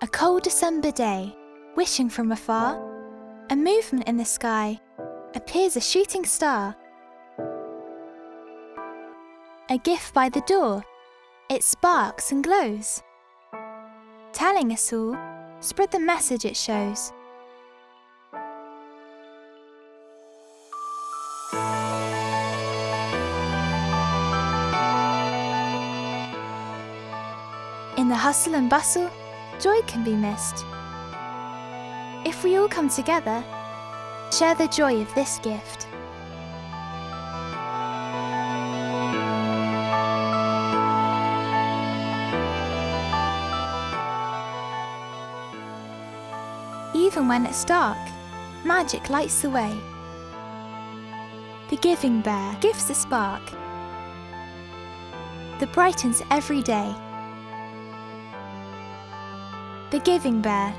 A cold December day, wishing from afar, a movement in the sky, appears a shooting star. A gift by the door, it sparks and glows, telling us all, spread the message it shows. In the hustle and bustle, joy can be missed. If we all come together, share the joy of this gift. Even when it's dark, magic lights the way. The giving bear gives a spark that brightens every day. The giving bear